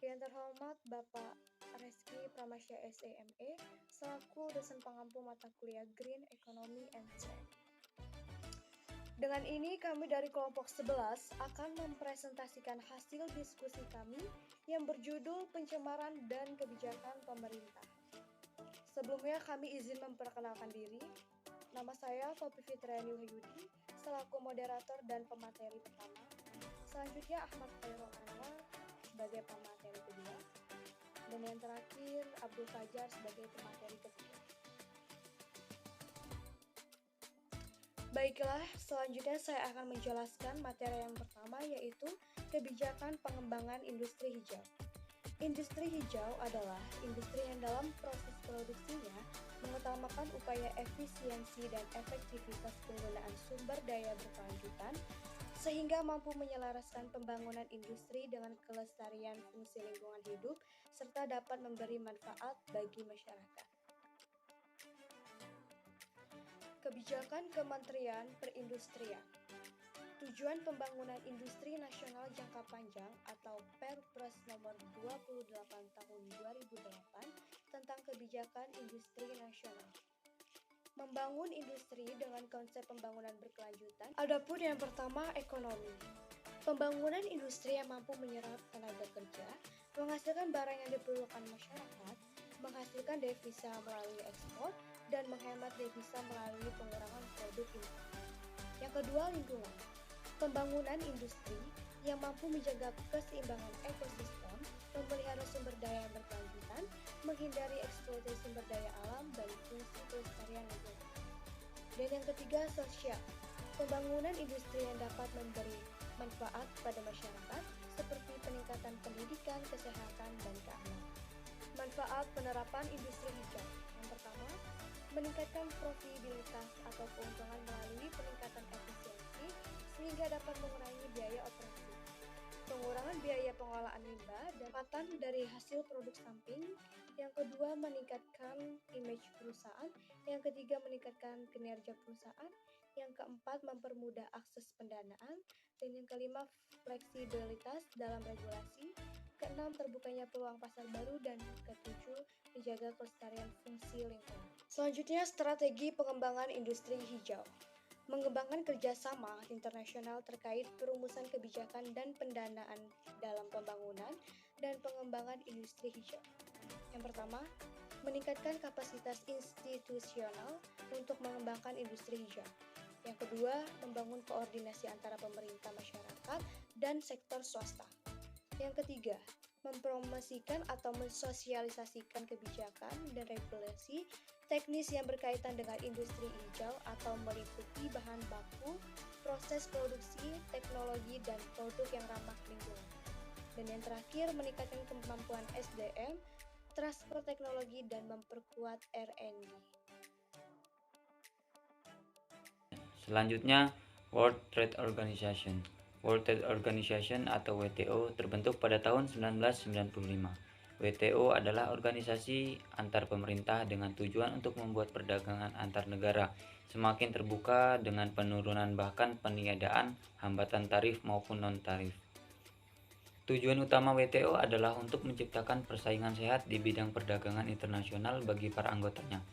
Yang terhormat Bapak Reski Pramasya SEME selaku dosen pengampu mata kuliah Green Economy and Trade. Dengan ini kami dari kelompok 11 akan mempresentasikan hasil diskusi kami yang berjudul pencemaran dan kebijakan pemerintah. Sebelumnya kami izin memperkenalkan diri. Nama saya Topi Fitriani Wahyudi selaku moderator dan pemateri pertama. Selanjutnya Ahmad Khairul Anwar sebagai pemateri kedua. Dan yang terakhir Abdul Fajar sebagai pemateri ketiga. Baiklah, selanjutnya saya akan menjelaskan materi yang pertama yaitu kebijakan pengembangan industri hijau. Industri hijau adalah industri yang dalam proses produksinya mengutamakan upaya efisiensi dan efektivitas penggunaan sumber daya berkelanjutan sehingga mampu menyelaraskan pembangunan industri dengan kelestarian fungsi lingkungan hidup serta dapat memberi manfaat bagi masyarakat. Kebijakan Kementerian Perindustrian. Tujuan Pembangunan Industri Nasional Jangka Panjang atau Perpres nomor 28 tahun 2008 tentang kebijakan industri nasional. Membangun industri dengan konsep pembangunan berkelanjutan. Adapun yang pertama, ekonomi. Pembangunan industri yang mampu menyerap tenaga kerja, menghasilkan barang yang diperlukan masyarakat, menghasilkan devisa melalui ekspor, dan menghemat devisa melalui pengurangan produk impor. Yang kedua, lingkungan. Pembangunan industri yang mampu menjaga keseimbangan ekosistem, memelihara sumber daya yang berkelanjutan, menghindari eksploitasi sumber daya alam, dan fungsi pelestarian lingkungan. Dan yang ketiga, sosial. Pembangunan industri yang dapat memberi manfaat pada masyarakat seperti peningkatan pendidikan, kesehatan, dan keamanan. Manfaat penerapan industri hijau. Yang pertama, meningkatkan profitabilitas atau keuntungan melalui peningkatan efisiensi sehingga dapat mengurangi biaya operasi. Pengurangan biaya pengolahan limbah dan pendapatan dari hasil produk samping. Yang kedua, meningkatkan image perusahaan. Yang ketiga, meningkatkan kinerja perusahaan. Yang keempat, mempermudah akses pendanaan. Dan yang kelima, fleksibilitas dalam regulasi. Keenam, terbukanya peluang pasar baru. Dan ketujuh, menjaga kelestarian fungsi lingkungan. Selanjutnya, strategi pengembangan industri hijau. Mengembangkan kerjasama internasional terkait perumusan kebijakan dan pendanaan dalam pembangunan dan pengembangan industri hijau. Yang pertama, meningkatkan kapasitas institusional untuk mengembangkan industri hijau. Yang kedua, membangun koordinasi antara pemerintah, masyarakat, dan sektor swasta. Yang ketiga, mempromosikan atau mensosialisasikan kebijakan dan regulasi teknis yang berkaitan dengan industri hijau atau meliputi bahan baku, proses produksi, teknologi, dan produk yang ramah lingkungan. Dan yang terakhir, meningkatkan kemampuan SDM, transfer teknologi, dan memperkuat R&D. Selanjutnya, World Trade Organization. World Trade Organization atau WTO terbentuk pada tahun 1995. WTO adalah organisasi antar pemerintah dengan tujuan untuk membuat perdagangan antar negara semakin terbuka dengan penurunan bahkan peniadaan hambatan tarif maupun non-tarif. Tujuan utama WTO adalah untuk menciptakan persaingan sehat di bidang perdagangan internasional bagi para anggotanya.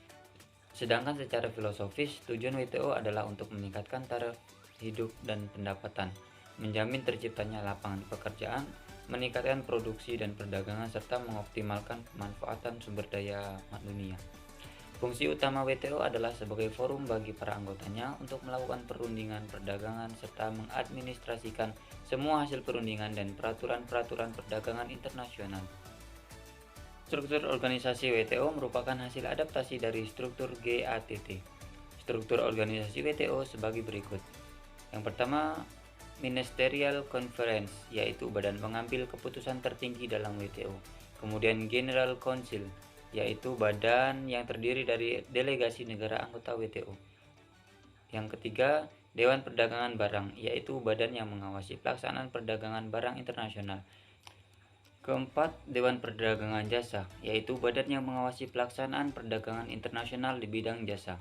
Sedangkan secara filosofis, tujuan WTO adalah untuk meningkatkan taraf hidup dan pendapatan, menjamin terciptanya lapangan pekerjaan, meningkatkan produksi dan perdagangan, serta mengoptimalkan pemanfaatan sumber daya dunia. Fungsi utama WTO adalah sebagai forum bagi para anggotanya untuk melakukan perundingan perdagangan serta mengadministrasikan semua hasil perundingan dan peraturan-peraturan perdagangan internasional. Struktur organisasi WTO merupakan hasil adaptasi dari struktur GATT. Struktur organisasi WTO sebagai berikut. Yang pertama, Ministerial Conference, yaitu badan pengambil keputusan tertinggi dalam WTO. Kemudian General Council, yaitu badan yang terdiri dari delegasi negara anggota WTO. Yang ketiga, Dewan Perdagangan Barang, yaitu badan yang mengawasi pelaksanaan perdagangan barang internasional. Keempat, Dewan Perdagangan Jasa, yaitu badan yang mengawasi pelaksanaan perdagangan internasional di bidang jasa.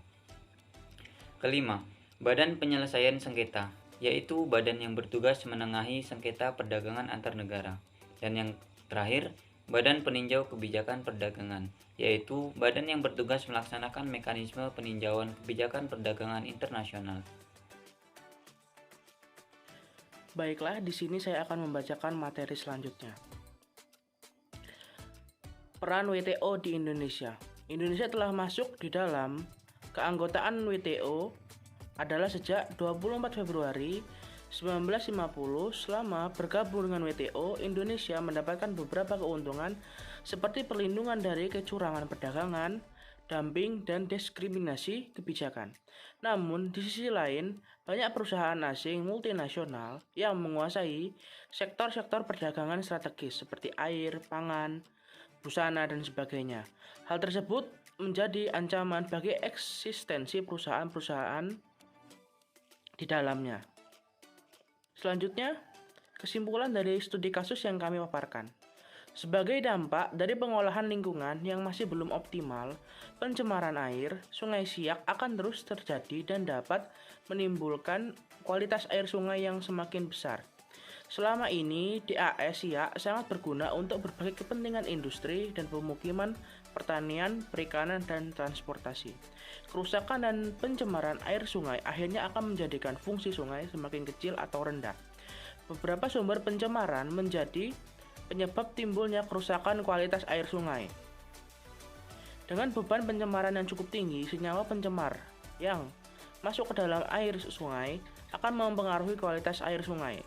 Kelima, Badan Penyelesaian Sengketa, yaitu badan yang bertugas menengahi sengketa perdagangan antar negara. Dan yang Terakhir, Badan Peninjau Kebijakan Perdagangan, yaitu badan yang bertugas melaksanakan mekanisme peninjauan kebijakan perdagangan internasional. Baiklah, di sini saya akan membacakan materi selanjutnya. Peran WTO di Indonesia. Indonesia telah masuk di dalam keanggotaan WTO adalah sejak 24 Februari 1950. Selama bergabung dengan WTO, Indonesia mendapatkan beberapa keuntungan seperti perlindungan dari kecurangan perdagangan, dumping, dan diskriminasi kebijakan. Namun, di sisi lain, banyak perusahaan asing multinasional yang menguasai sektor-sektor perdagangan strategis seperti air, pangan, busana, dan sebagainya. Hal tersebut menjadi ancaman bagi eksistensi perusahaan-perusahaan di dalamnya. Selanjutnya, kesimpulan dari studi kasus yang kami paparkan. Sebagai dampak dari pengolahan lingkungan yang masih belum optimal, pencemaran air Sungai Siak akan terus terjadi dan dapat menimbulkan kualitas air sungai yang semakin besar. Selama ini, DAS Siak sangat berguna untuk berbagai kepentingan industri dan pemukiman, pertanian, perikanan, dan transportasi. Kerusakan dan pencemaran air sungai akhirnya akan menjadikan fungsi sungai semakin kecil atau rendah. Beberapa sumber pencemaran menjadi penyebab timbulnya kerusakan kualitas air sungai. Dengan beban pencemaran yang cukup tinggi, senyawa pencemar yang masuk ke dalam air sungai akan mempengaruhi kualitas air sungai.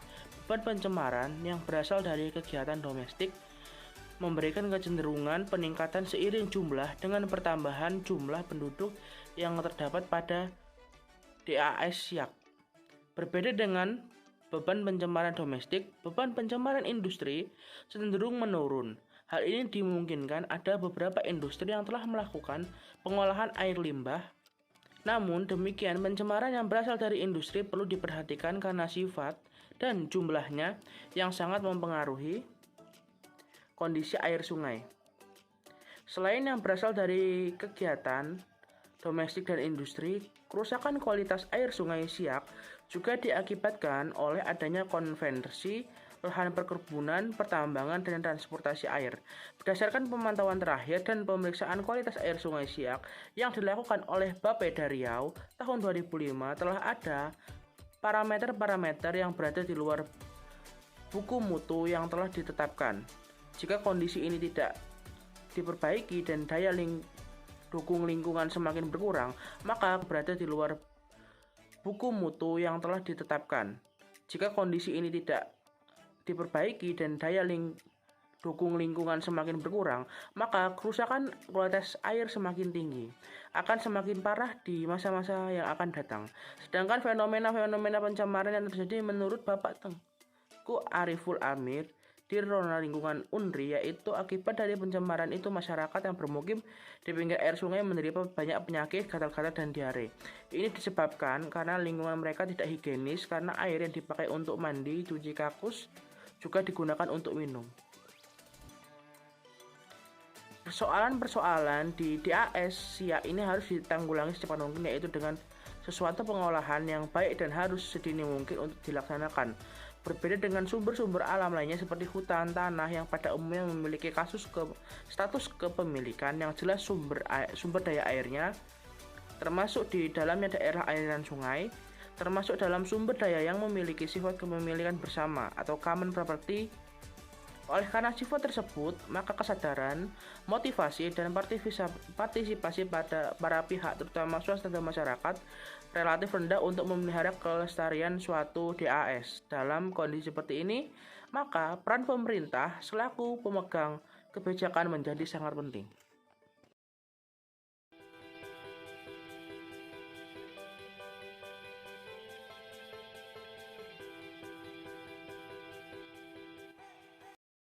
Beban pencemaran yang berasal dari kegiatan domestik memberikan kecenderungan peningkatan seiring jumlah dengan pertambahan jumlah penduduk yang terdapat pada DAS Siak. Berbeda dengan beban pencemaran domestik, beban pencemaran industri cenderung menurun. Hal ini dimungkinkan ada beberapa industri yang telah melakukan pengolahan air limbah. Namun demikian, pencemaran yang berasal dari industri perlu diperhatikan karena sifat dan jumlahnya yang sangat mempengaruhi kondisi air sungai. Selain yang berasal dari kegiatan domestik dan industri, kerusakan kualitas air Sungai Siak juga diakibatkan oleh adanya konversi lahan perkebunan, pertambangan, dan transportasi air. Berdasarkan pemantauan terakhir dan pemeriksaan kualitas air Sungai Siak yang dilakukan oleh Bapeda Riau tahun 2005, telah ada parameter-parameter yang berada di luar buku mutu yang telah ditetapkan. Jika kondisi ini tidak diperbaiki dan daya dukung lingkungan semakin berkurang, maka berada di luar buku mutu yang telah ditetapkan. Jika kondisi ini tidak diperbaiki dan daya dukung lingkungan semakin berkurang, maka kerusakan kualitas air semakin tinggi, akan semakin parah di masa-masa yang akan datang. Sedangkan fenomena-fenomena pencemaran yang terjadi menurut Bapak Tengku Ariful Amir, Dirona Lingkungan UNRI, yaitu akibat dari pencemaran itu masyarakat yang bermukim di pinggir air sungai menderita banyak penyakit, gatal-gatal, dan diare. Ini disebabkan karena lingkungan mereka tidak higienis, karena air yang dipakai untuk mandi, cuci kakus juga digunakan untuk minum. Persoalan-persoalan di DAS Siak ini harus ditanggulangi secepat mungkin, yaitu dengan sesuatu pengolahan yang baik dan harus sedini mungkin untuk dilaksanakan. Berbeda dengan sumber-sumber alam lainnya seperti hutan, tanah yang pada umumnya memiliki status kepemilikan yang jelas sumber daya airnya, termasuk di dalamnya daerah aliran sungai, termasuk dalam sumber daya yang memiliki sifat kepemilikan bersama atau common property. Oleh karena sifat tersebut, maka kesadaran, motivasi, dan partisipasi pada para pihak, terutama swasta dan masyarakat, relatif rendah untuk memelihara kelestarian suatu DAS. Dalam kondisi seperti ini, maka peran pemerintah selaku pemegang kebijakan menjadi sangat penting.